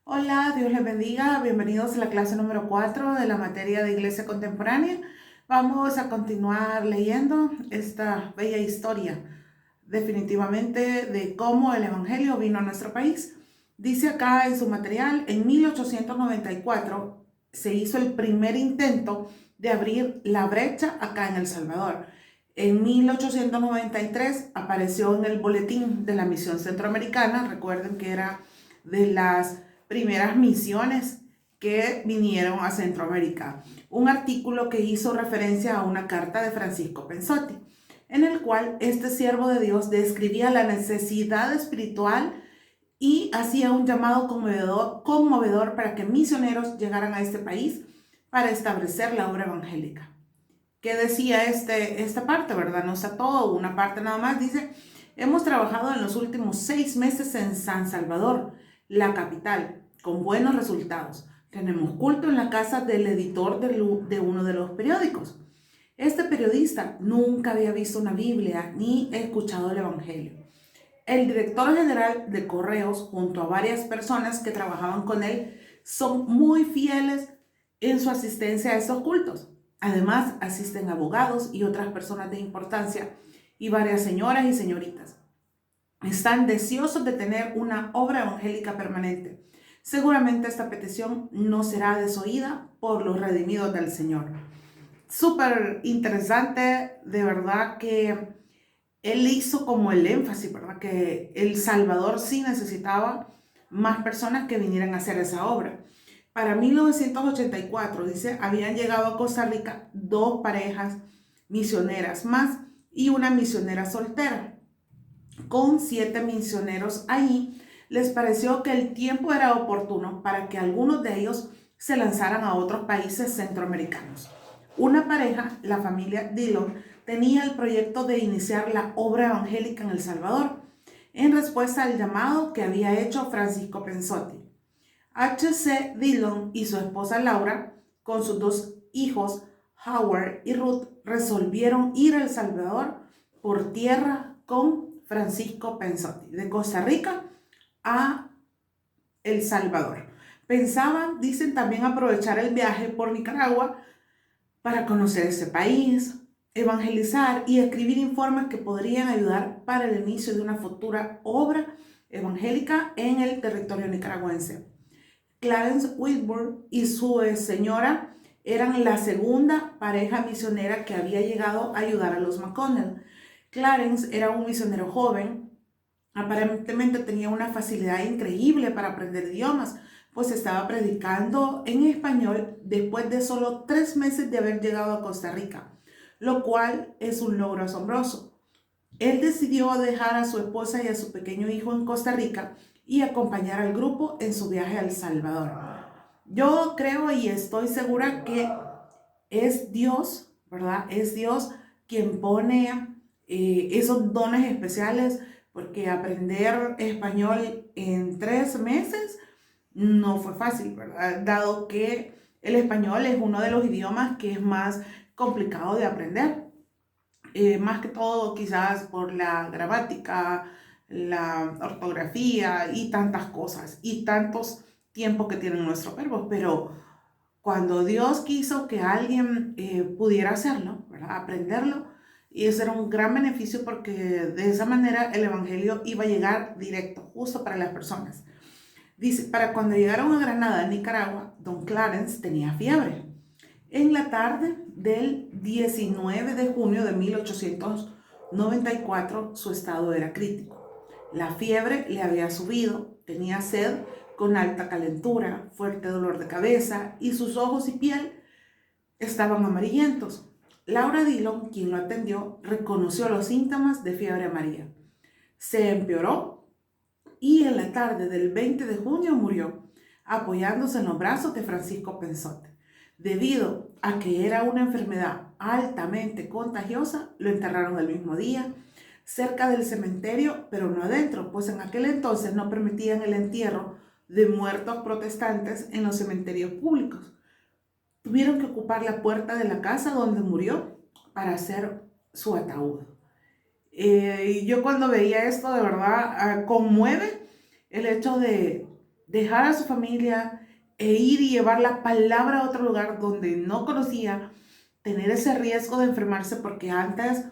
Hola, Dios les bendiga. Bienvenidos a la clase número 4 de la materia de Iglesia Contemporánea. Vamos a continuar leyendo esta bella historia, definitivamente, de cómo el Evangelio vino a nuestro país. Dice acá en su material, en 1894 se hizo el primer intento de abrir la brecha acá en El Salvador. En 1893 apareció en el boletín de la Misión Centroamericana. Recuerden que era de las primeras misiones que vinieron a Centroamérica, un artículo que hizo referencia a una carta de Francisco Pensotti, en el cual este siervo de Dios describía la necesidad espiritual y hacía un llamado conmovedor para que misioneros llegaran a este país para establecer la obra evangélica. ¿Qué decía esta parte, verdad? No está todo, una parte nada más. Dice: hemos trabajado en los últimos 6 meses en San Salvador, la capital, con buenos resultados. Tenemos culto en la casa del editor de uno de los periódicos. Este periodista nunca había visto una Biblia ni escuchado el Evangelio. El director general de Correos, junto a varias personas que trabajaban con él, son muy fieles en su asistencia a estos cultos. Además, asisten abogados y otras personas de importancia y varias señoras y señoritas. Están deseosos de tener una obra evangélica permanente. Seguramente esta petición no será desoída por los redimidos del Señor. Súper interesante, de verdad que él hizo como el énfasis, ¿verdad? Que El Salvador sí necesitaba más personas que vinieran a hacer esa obra. Para 1984, dice, habían llegado a Costa Rica 2 parejas misioneras más y una misionera soltera. Con 7 misioneros ahí, les pareció que el tiempo era oportuno para que algunos de ellos se lanzaran a otros países centroamericanos. Una pareja, la familia Dillon, tenía el proyecto de iniciar la obra evangélica en El Salvador, en respuesta al llamado que había hecho Francisco Pensotti. H.C. Dillon y su esposa Laura, con sus 2 hijos, Howard y Ruth, resolvieron ir a El Salvador por tierra con Francisco Pensotti, de Costa Rica a El Salvador. Pensaban, dicen, también aprovechar el viaje por Nicaragua para conocer ese país, evangelizar y escribir informes que podrían ayudar para el inicio de una futura obra evangélica en el territorio nicaragüense. Clarence Wilbur y su señora eran la segunda pareja misionera que había llegado a ayudar a los McConnell. Clarence era un misionero joven, aparentemente tenía una facilidad increíble para aprender idiomas, pues estaba predicando en español después de solo 3 meses de haber llegado a Costa Rica, lo cual es un logro asombroso. Él decidió dejar a su esposa y a su pequeño hijo en Costa Rica y acompañar al grupo en su viaje a El Salvador. Yo creo y estoy segura que es Dios, ¿verdad? Es Dios quien pone esos dones especiales, porque aprender español en 3 meses no fue fácil, ¿verdad? Dado que el español es uno de los idiomas que es más complicado de aprender. Más que todo quizás por la gramática, la ortografía y tantas cosas y tantos tiempos que tienen nuestros verbos, pero cuando Dios quiso que alguien pudiera hacerlo, ¿verdad? Aprenderlo, y ese era un gran beneficio porque de esa manera el Evangelio iba a llegar directo, justo para las personas. Dice, para cuando llegaron a Granada, Nicaragua, don Clarence tenía fiebre. En la tarde del 19 de junio de 1894, su estado era crítico. La fiebre le había subido, tenía sed con alta calentura, fuerte dolor de cabeza y sus ojos y piel estaban amarillentos. Laura Dillon, quien lo atendió, reconoció los síntomas de fiebre amarilla. Se empeoró y en la tarde del 20 de junio murió, apoyándose en los brazos de Francisco Pensote. Debido a que era una enfermedad altamente contagiosa, lo enterraron el mismo día, cerca del cementerio, pero no adentro, pues en aquel entonces no permitían el entierro de muertos protestantes en los cementerios públicos. Tuvieron que ocupar la puerta de la casa donde murió para hacer su ataúd. Yo cuando veía esto, de verdad, conmueve el hecho dejar a su familia e ir y llevar la palabra a otro lugar donde no conocía, tener ese riesgo de enfermarse, porque antes,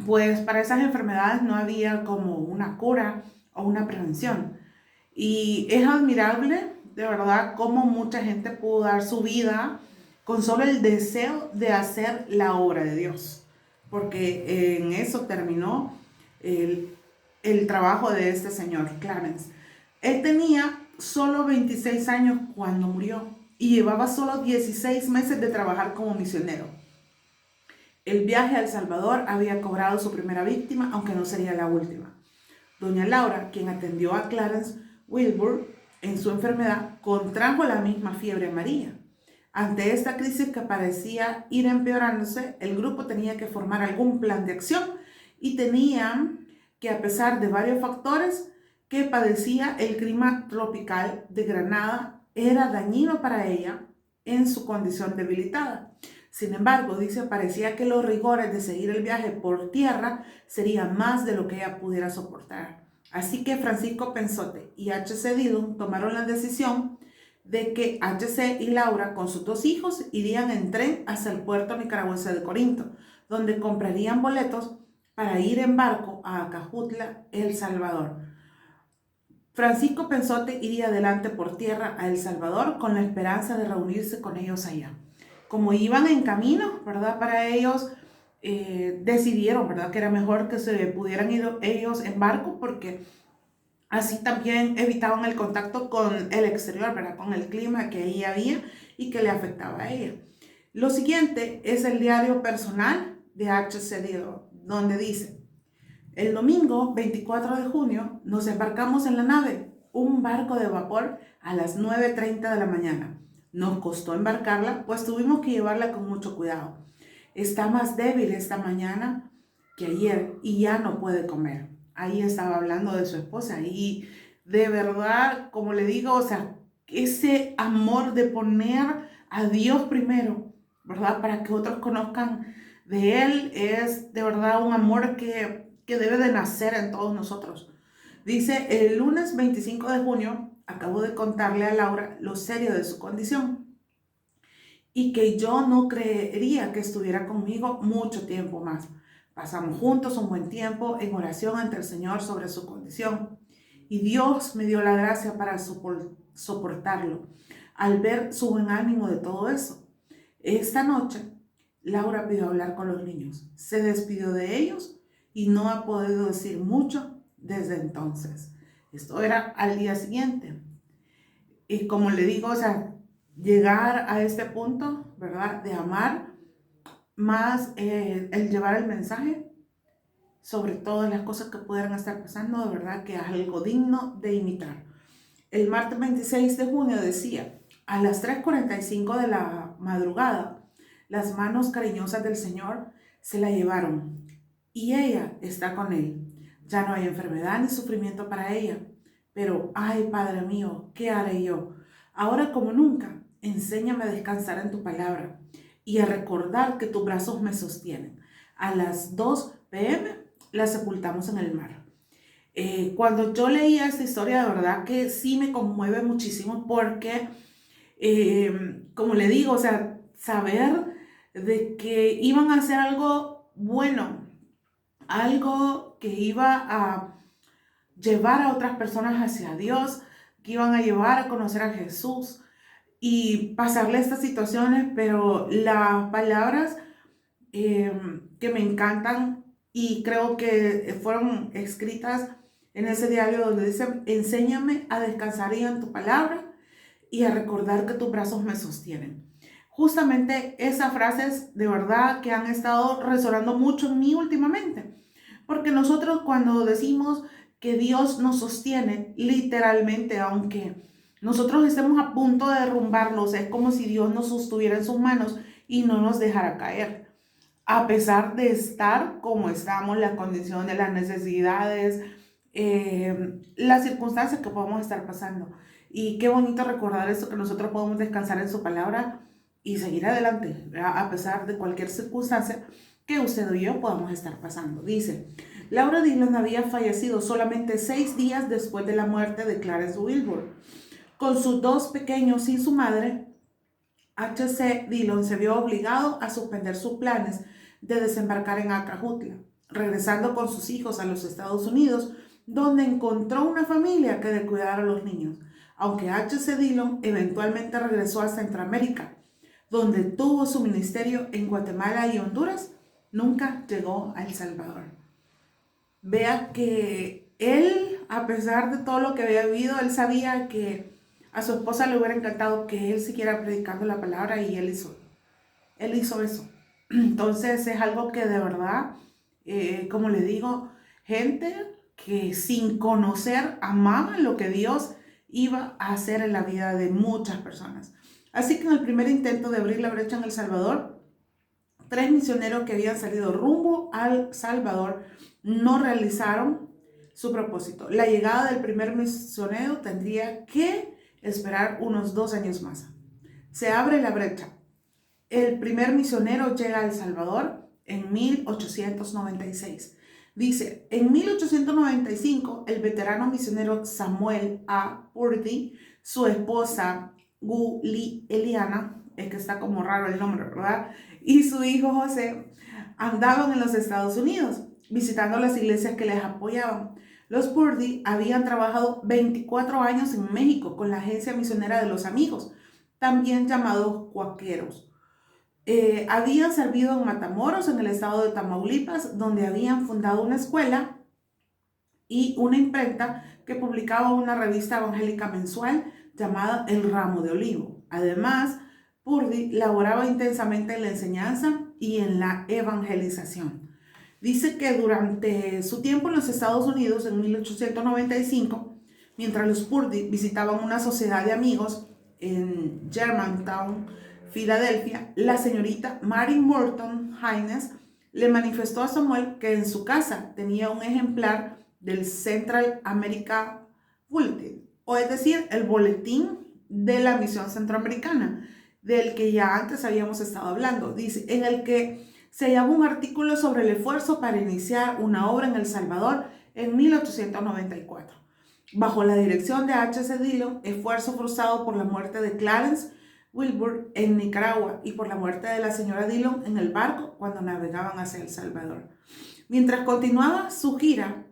pues para esas enfermedades no había como una cura o una prevención. Y es admirable, de verdad, cómo mucha gente pudo dar su vida con solo el deseo de hacer la obra de Dios, porque en eso terminó el, el trabajo de este señor Clarence. Él tenía solo 26 años cuando murió y llevaba solo 16 meses de trabajar como misionero. El viaje a El Salvador había cobrado su primera víctima, aunque no sería la última. Doña Laura, quien atendió a Clarence Wilbur en su enfermedad, contrajo la misma fiebre amarilla. Ante esta crisis que parecía ir empeorándose, el grupo tenía que formar algún plan de acción y tenían que, a pesar de varios factores que padecía, el clima tropical de Granada era dañino para ella en su condición debilitada. Sin embargo, dice, parecía que los rigores de seguir el viaje por tierra serían más de lo que ella pudiera soportar. Así que Francisco Pensote y H.C. Dillon tomaron la decisión de que H.C. y Laura con sus 2 hijos irían en tren hacia el puerto nicaragüense de Corinto, donde comprarían boletos para ir en barco a Acajutla, El Salvador. Francisco Pensote iría adelante por tierra a El Salvador con la esperanza de reunirse con ellos allá. Como iban en camino, ¿verdad? Para ellos decidieron, ¿verdad? Que era mejor que se pudieran ir ellos en barco, porque así también evitaban el contacto con el exterior, ¿verdad? Con el clima que ahí había y que le afectaba a ella. Lo siguiente es el diario personal de H.C. Dillon, donde dice: el domingo 24 de junio nos embarcamos en la nave, un barco de vapor, a las 9:30 de la mañana. Nos costó embarcarla, pues tuvimos que llevarla con mucho cuidado. Está más débil esta mañana que ayer y ya no puede comer. Ahí estaba hablando de su esposa y de verdad, como le digo, o sea, ese amor de poner a Dios primero, ¿verdad? Para que otros conozcan de Él, es de verdad un amor que debe de nacer en todos nosotros. Dice, el lunes 25 de junio acabo de contarle a Laura lo serio de su condición y que yo no creería que estuviera conmigo mucho tiempo más. Pasamos juntos un buen tiempo en oración ante el Señor sobre su condición y Dios me dio la gracia para soportarlo al ver su buen ánimo de todo eso. Esta noche, Laura pidió hablar con los niños, se despidió de ellos y no ha podido decir mucho desde entonces. Esto era al día siguiente. Y como le digo, o sea, llegar a este punto, ¿verdad? De amar más el llevar el mensaje sobre todas las cosas que pudieran estar pasando, de verdad que es algo digno de imitar. El martes 26 de junio decía, a las 3:45 de la madrugada, las manos cariñosas del Señor se la llevaron y ella está con Él. Ya no hay enfermedad ni sufrimiento para ella. Pero, ay, Padre mío, ¿qué haré yo? Ahora como nunca, enséñame a descansar en tu palabra y a recordar que tus brazos me sostienen. A las 2 p.m. la sepultamos en el mar. Cuando yo leía esta historia, de verdad que sí me conmueve muchísimo porque, como le digo, o sea, saber de que iban a hacer algo bueno, algo que iba a llevar a otras personas hacia Dios, que iban a llevar a conocer a Jesús y pasarle estas situaciones, pero las palabras que me encantan y creo que fueron escritas en ese diario donde dice, enséñame a descansar en tu palabra y a recordar que tus brazos me sostienen. Justamente esas frases de verdad que han estado resonando mucho en mí últimamente, porque nosotros cuando decimos que Dios nos sostiene, literalmente, aunque nosotros estemos a punto de derrumbarnos, es como si Dios nos sostuviera en sus manos y no nos dejara caer. A pesar de estar como estamos, la condición de las necesidades, las circunstancias que podemos estar pasando. Y qué bonito recordar esto, que nosotros podemos descansar en su palabra y seguir adelante, ¿verdad? A pesar de cualquier circunstancia que usted o yo podamos estar pasando. Dice, Laura Dillon había fallecido solamente 6 días después de la muerte de Clarence Wilbur. Con sus 2 pequeños y su madre, H.C. Dillon se vio obligado a suspender sus planes de desembarcar en Acajutla, regresando con sus hijos a los Estados Unidos, donde encontró una familia que le cuidara a los niños, aunque H.C. Dillon eventualmente regresó a Centroamérica, donde tuvo su ministerio en Guatemala y Honduras. Nunca llegó a El Salvador. Vea que él, a pesar de todo lo que había vivido, él sabía que a su esposa le hubiera encantado que él siguiera predicando la palabra, y él hizo eso. Entonces es algo que de verdad, como le digo, gente que sin conocer amaban lo que Dios iba a hacer en la vida de muchas personas. Así que en el primer intento de abrir la brecha en El Salvador, 3 misioneros que habían salido rumbo al Salvador no realizaron su propósito. La llegada del primer misionero tendría que esperar unos 2 años más. Se abre la brecha. El primer misionero llega a El Salvador en 1896. Dice, en 1895, el veterano misionero Samuel A. Purdy, su esposa Guli Eliana, es que está como raro el nombre, ¿verdad?, y su hijo José andaban en los Estados Unidos, visitando las iglesias que les apoyaban. Los Purdy habían trabajado 24 años en México con la agencia misionera de los Amigos, también llamados cuáqueros. Habían servido en Matamoros, en el estado de Tamaulipas, donde habían fundado una escuela y una imprenta que publicaba una revista evangélica mensual llamada El Ramo de Olivo. Además, Purdy laboraba intensamente en la enseñanza y en la evangelización. Dice que durante su tiempo en los Estados Unidos, en 1895, mientras los Purdy visitaban una sociedad de amigos en Germantown, Filadelfia, la señorita Mary Morton Haynes le manifestó a Samuel que en su casa tenía un ejemplar del Central America Bulletin, o es decir, el boletín de la misión centroamericana, del que ya antes habíamos estado hablando. Dice, en el que se hallaba un artículo sobre el esfuerzo para iniciar una obra en El Salvador en 1894, bajo la dirección de H.C. Dillon, esfuerzo frustrado por la muerte de Clarence Wilbur en Nicaragua y por la muerte de la señora Dillon en el barco cuando navegaban hacia El Salvador. Mientras continuaba su gira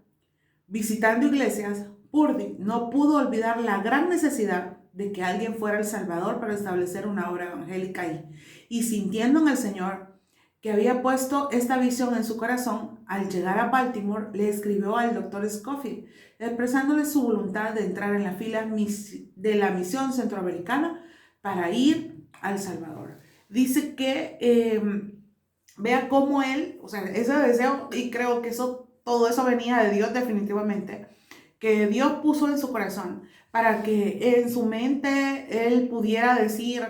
visitando iglesias, Purdy no pudo olvidar la gran necesidad de que alguien fuera a El Salvador para establecer una obra evangélica ahí. Y sintiendo en el Señor que había puesto esta visión en su corazón, al llegar a Baltimore le escribió al Dr. Scofield, expresándole su voluntad de entrar en la fila de la misión centroamericana para ir a El Salvador. Dice que vea cómo él, o sea, ese deseo, y creo que todo eso venía de Dios definitivamente, que Dios puso en su corazón para que en su mente él pudiera decir,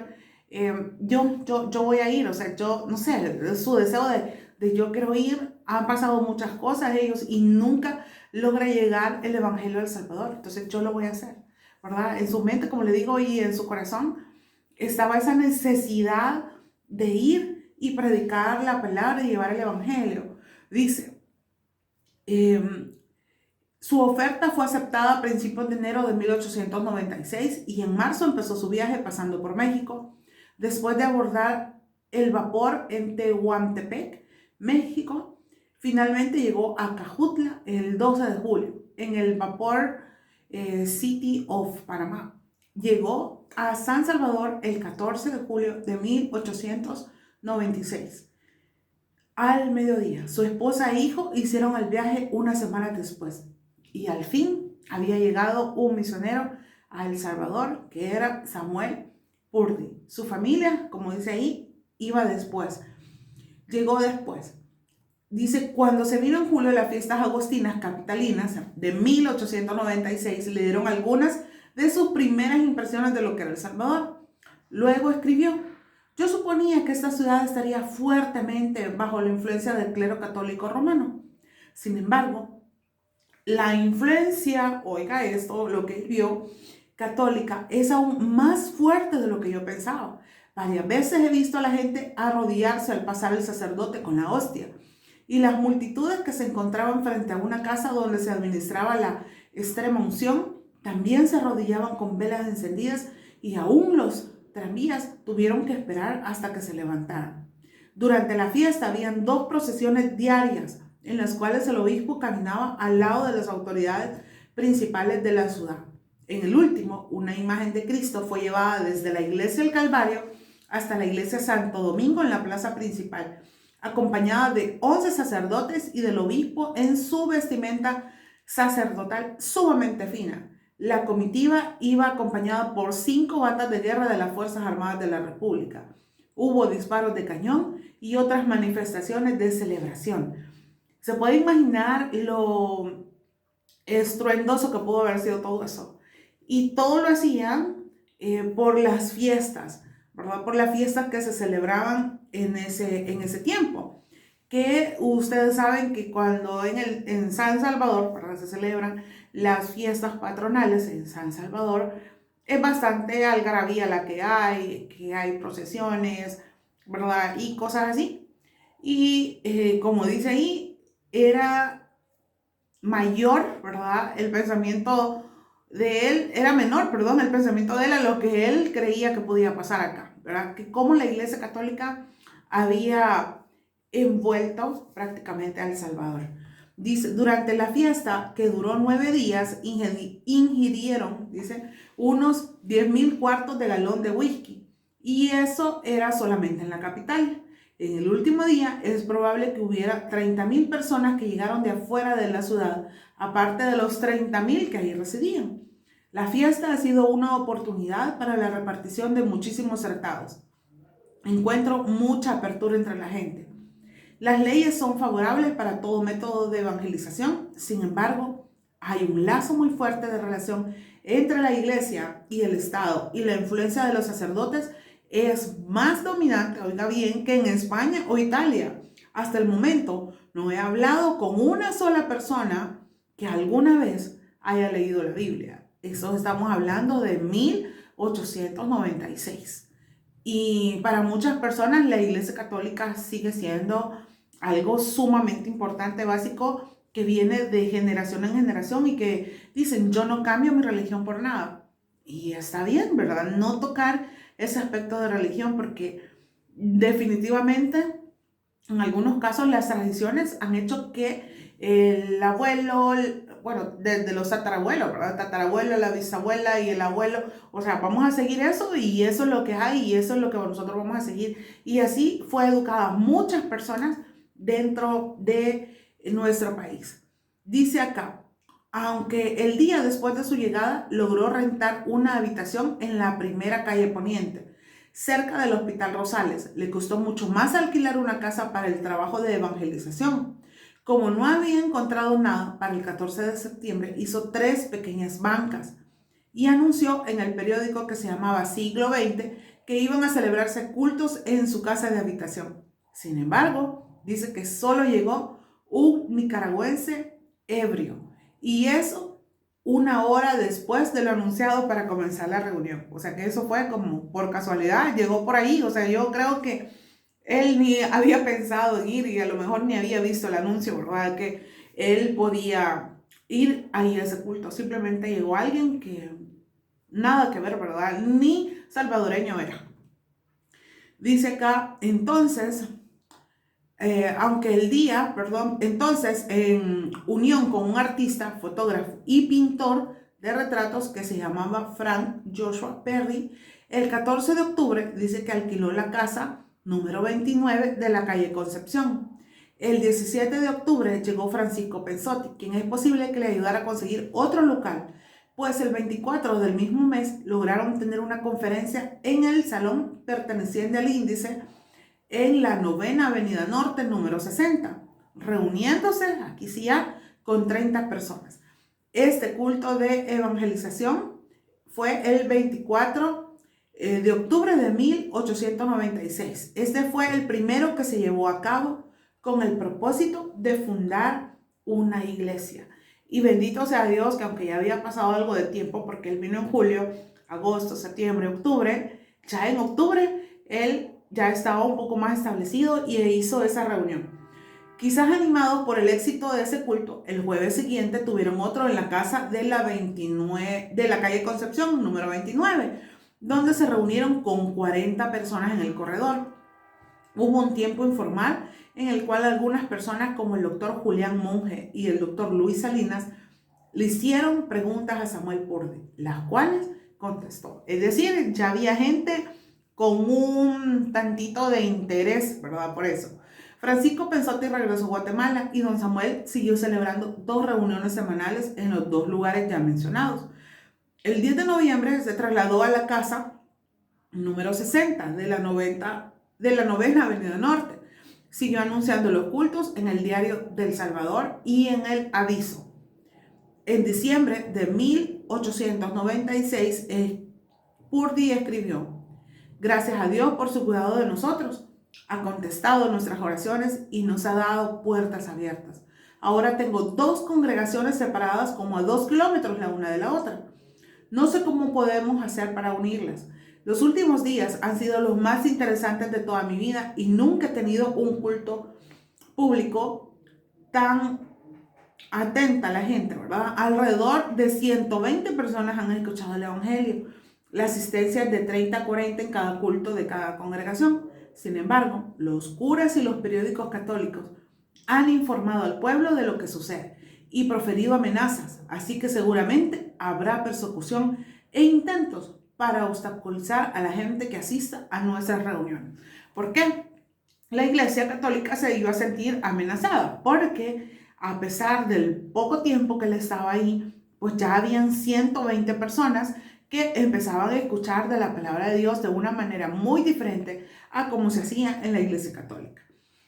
yo voy a ir, o sea, yo, no sé, su deseo de yo quiero ir. Han pasado muchas cosas ellos y nunca logra llegar el evangelio a El Salvador, entonces yo lo voy a hacer, ¿verdad? En su mente, como le digo, y en su corazón estaba esa necesidad de ir y predicar la palabra y llevar el evangelio. Dice, su oferta fue aceptada a principios de enero de 1896 y en marzo empezó su viaje pasando por México. Después de abordar el vapor en Tehuantepec, México, finalmente llegó a Acajutla el 12 de julio en el vapor City of Panamá. Llegó a San Salvador el 14 de julio de 1896. Al mediodía, su esposa e hijo hicieron el viaje una semana después. Y al fin había llegado un misionero a El Salvador, que era Samuel Purdy. Su familia, como dice ahí, iba después. Llegó después. Dice, cuando se vino en julio las fiestas agostinas capitalinas de 1896, le dieron algunas de sus primeras impresiones de lo que era El Salvador. Luego escribió, yo suponía que esta ciudad estaría fuertemente bajo la influencia del clero católico romano. Sin embargo, la influencia, oiga esto, lo que él vio, católica, es aún más fuerte de lo que yo pensaba. Varias veces he visto a la gente arrodillarse al pasar el sacerdote con la hostia. y las multitudes que se encontraban frente a una casa donde se administraba la extrema unción también se arrodillaban con velas encendidas y aún los tranvías tuvieron que esperar hasta que se levantaran. Durante la fiesta habían 2 procesiones diarias en las cuales el obispo caminaba al lado de las autoridades principales de la ciudad. En el último, una imagen de Cristo fue llevada desde la iglesia del Calvario hasta la iglesia Santo Domingo en la plaza principal, acompañada de 11 sacerdotes y del obispo en su vestimenta sacerdotal sumamente fina. La comitiva iba acompañada por 5 bandas de guerra de las Fuerzas Armadas de la República. Hubo disparos de cañón y otras manifestaciones de celebración. Se puede imaginar lo estruendoso que pudo haber sido todo eso. Y todo lo hacían por las fiestas, ¿verdad? Por las fiestas que se celebraban en ese tiempo. Que ustedes saben que cuando en San Salvador, ¿verdad?, se celebran las fiestas patronales en San Salvador, es bastante algarabía la que hay procesiones, ¿verdad?, y cosas así. Y como dice ahí, era mayor, ¿verdad?, el pensamiento de él, era menor, perdón, el pensamiento de él a lo que él creía que podía pasar acá, ¿verdad? Que como la Iglesia Católica había envuelto prácticamente a El Salvador. Dice, durante la fiesta, que duró 9 días, ingirieron, dice, unos 10,000 cuartos de galón de whisky. Y eso era solamente en la capital. En el último día es probable que hubiera 30,000 personas que llegaron de afuera de la ciudad, aparte de los 30,000 que ahí residían. La fiesta ha sido una oportunidad para la repartición de muchísimos tratados. Encuentro mucha apertura entre la gente. Las leyes son favorables para todo método de evangelización. Sin embargo, hay un lazo muy fuerte de relación entre la iglesia y el Estado, y la influencia de los sacerdotes es más dominante, oiga bien, que en España o Italia. Hasta el momento no he hablado con una sola persona que alguna vez haya leído la Biblia. Eso estamos hablando de 1896. Y para muchas personas la Iglesia Católica sigue siendo algo sumamente importante, básico, que viene de generación en generación y que dicen, yo no cambio mi religión por nada. Y está bien, ¿verdad? No tocar ese aspecto de religión, porque definitivamente en algunos casos las tradiciones han hecho que el abuelo, bueno, desde los tatarabuelos, ¿verdad? Tatarabuelo, la bisabuela y el abuelo, o sea, vamos a seguir eso y eso es lo que hay y eso es lo que nosotros vamos a seguir. Y así fue educada muchas personas dentro de nuestro país. Dice acá, aunque el día después de su llegada logró rentar una habitación en la primera calle Poniente, cerca del Hospital Rosales, le costó mucho más alquilar una casa para el trabajo de evangelización. Como no había encontrado nada para el 14 de septiembre, hizo 3 pequeñas bancas y anunció en el periódico que se llamaba Siglo XX que iban a celebrarse cultos en su casa de habitación. Sin embargo, dice que solo llegó un nicaragüense ebrio, y eso 1 hora después de lo anunciado para comenzar la reunión. O sea que eso fue como por casualidad, llegó por ahí. O sea, yo creo que él ni había pensado en ir y a lo mejor ni había visto el anuncio, ¿verdad?, que él podía ir ahí a ese culto. Simplemente llegó alguien que nada que ver, ¿verdad? Ni salvadoreño era. Dice acá, entonces, entonces, en unión con un artista, fotógrafo y pintor de retratos que se llamaba Frank Joshua Perry, el 14 de octubre dice que alquiló la casa número 29 de la calle Concepción. El 17 de octubre llegó Francisco Pensotti, quien es posible que le ayudara a conseguir otro local, pues el 24 del mismo mes lograron tener una conferencia en el salón perteneciente al índice en la 9ª Avenida Norte, número 60, reuniéndose, aquí sí ya, con 30 personas. Este culto de evangelización fue el 24 de octubre de 1896. Este fue el primero que se llevó a cabo con el propósito de fundar una iglesia. Y bendito sea Dios que aunque ya había pasado algo de tiempo, porque él vino en julio, agosto, septiembre, octubre, ya en octubre él ya estaba un poco más establecido y hizo esa reunión. Quizás animados por el éxito de ese culto, el jueves siguiente tuvieron otro en la casa de la calle Concepción, número 29, donde se reunieron con 40 personas en el corredor. Hubo un tiempo informal en el cual algunas personas como el doctor Julián Monge y el doctor Luis Salinas le hicieron preguntas a Samuel Purdy, las cuales contestó. Es decir, ya había gente con un tantito de interés, ¿verdad? Por eso. Francisco Pensote regresó a Guatemala y don Samuel siguió celebrando 2 reuniones semanales en los 2 lugares ya mencionados. El 10 de noviembre se trasladó a la casa número 60 de la novena Avenida Norte. Siguió anunciando los cultos en el Diario del Salvador y en el Aviso. En diciembre de 1896, Purdy escribió: gracias a Dios por su cuidado de nosotros. Ha contestado nuestras oraciones y nos ha dado puertas abiertas. Ahora tengo 2 congregaciones separadas como a 2 kilómetros la una de la otra. No sé cómo podemos hacer para unirlas. Los últimos días han sido los más interesantes de toda mi vida y nunca he tenido un culto público tan atenta a la gente, ¿verdad? Alrededor de 120 personas han escuchado el Evangelio. La asistencia es de 30 a 40 en cada culto de cada congregación. Sin embargo, los curas y los periódicos católicos han informado al pueblo de lo que sucede y proferido amenazas, así que seguramente habrá persecución e intentos para obstaculizar a la gente que asista a nuestras reuniones. ¿Por qué? La Iglesia Católica se iba a sentir amenazada porque a pesar del poco tiempo que él estaba ahí, pues ya habían 120 personas que empezaban a escuchar de la palabra de Dios de una manera muy diferente a como se hacía en la Iglesia Católica.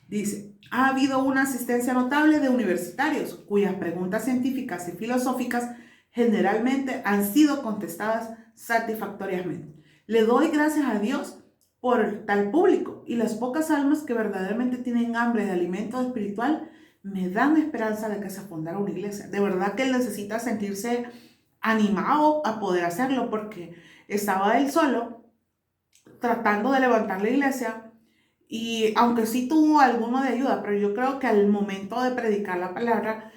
Dice, ha habido una asistencia notable de universitarios cuyas preguntas científicas y filosóficas generalmente han sido contestadas satisfactoriamente. Le doy gracias a Dios por tal público y las pocas almas que verdaderamente tienen hambre de alimento espiritual me dan esperanza de que se fundara una iglesia. De verdad que él necesita sentirse animado a poder hacerlo porque estaba él solo tratando de levantar la iglesia y aunque sí tuvo alguno de ayuda, pero yo creo que al momento de predicar la palabra,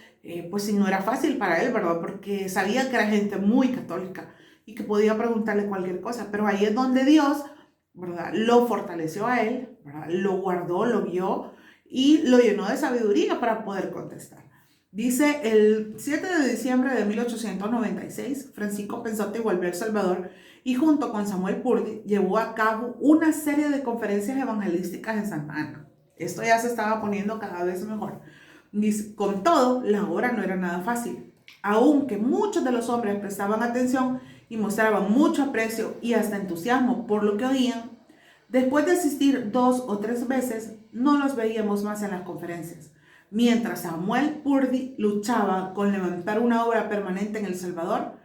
pues sí no era fácil para él, ¿verdad? Porque sabía que era gente muy católica y que podía preguntarle cualquier cosa, pero ahí es donde Dios, ¿verdad?, lo fortaleció a él, ¿verdad?, lo guardó, lo guió y lo llenó de sabiduría para poder contestar. Dice, el 7 de diciembre de 1896, Francisco Pensote volvió a El Salvador y junto con Samuel Purdy llevó a cabo una serie de conferencias evangelísticas en Santa Ana. Esto ya se estaba poniendo cada vez mejor. Dice, con todo, la obra no era nada fácil. Aunque muchos de los hombres prestaban atención y mostraban mucho aprecio y hasta entusiasmo por lo que oían, después de asistir 2 o 3 veces, no los veíamos más en las conferencias. Mientras Samuel Purdy luchaba con levantar una obra permanente en El Salvador,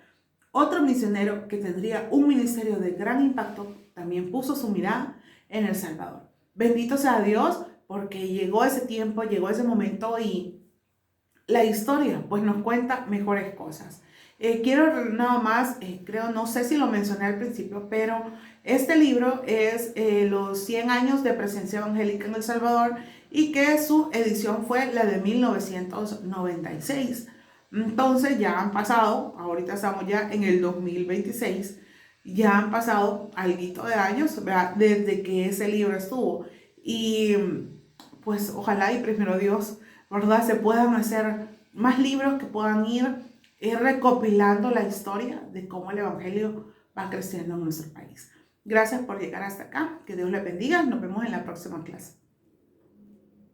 otro misionero que tendría un ministerio de gran impacto también puso su mirada en El Salvador. Bendito sea Dios porque llegó ese tiempo, llegó ese momento y la historia pues nos cuenta mejores cosas. Quiero nada más, creo, no sé si lo mencioné al principio, pero este libro es los 100 años de presencia evangélica en El Salvador y que su edición fue la de 1996. Entonces ya han pasado, ahorita estamos ya en el 2026, ya han pasado alguito de años, ¿verdad?, desde que ese libro estuvo. Y pues ojalá y primero Dios, ¿verdad?, se puedan hacer más libros que puedan ir recopilando la historia de cómo el evangelio va creciendo en nuestro país. Gracias por llegar hasta acá. Que Dios les bendiga. Nos vemos en la próxima clase.